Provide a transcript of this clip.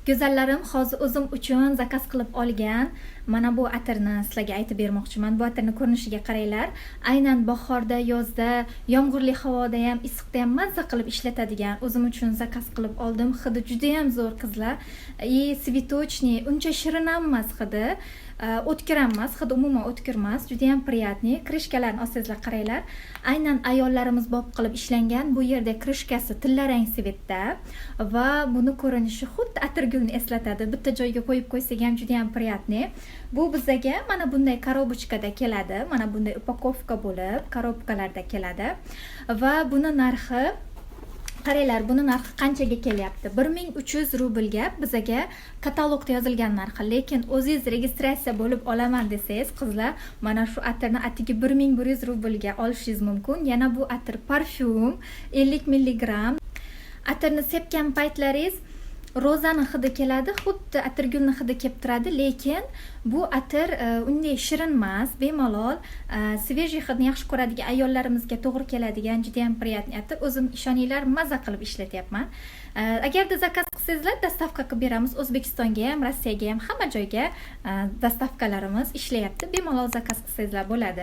Go'zallarim, hozir o'zim uchun zakaz qilib olgan mana bu atirni sizlarga aytib bermoqchiman. Bu atirni ko'rinishiga qaranglar. Aynan bahorda, yozda, yomg'irli havoda ham, issiqda ham mazza qilib ishlatadigan o'zim uchun zakaz qilib oldim. Hidi juda ham zo'r qizlar. Svetochniy, uncha shirin ham emas hidi. O'tkir ham emas, hidi umuman o'tkir emas, juda ham priyatniy. Krishkalarini olsangizlar qaranglar. Aynan ayollarimiz bob qilib ishlangan. Bu yerda krishkasi tillarang svetda va buni ko'rinishi xuddi atirgulni eslatadi. Bitta joyga qo'yib qo'ysak ham juda ham priyatniy. Bu bizga mana bunday koробочкада keladi. Mana bunday upakovka bo'lib, korobkalarda keladi. Va buni narxi qaranglar, buni narxi qanchaga kelyapti? 1300 rublga bizga katalogda yozilgan narxi. Lekin o'zingiz registratsiya bo'lib olaman desangiz, qizlar, mana shu atirni atigi 1100 rublga olishingiz mumkin. Yana bu atir parfyum 50 mg. Atirni sepgan paytlaringiz rozani hidi keladi, xuddi atirgulni hidi kelib turadi, lekin bu atir unday shirin emas, bemalol svejiy hidni yaxshi ko'radigan ayollarimizga to'g'ri keladigan juda ham priyatniy atir. O'zim ishoninglar, mazza qilib ishlatyapman. Agarda zakaz qilsangizlar, dostavka qilib beramiz. O'zbekistonga ham, Rossiyaga ham, hamma joyga dostavkalarimiz ishlayapti. Bemalol zakaz qilsangizlar bo'ladi.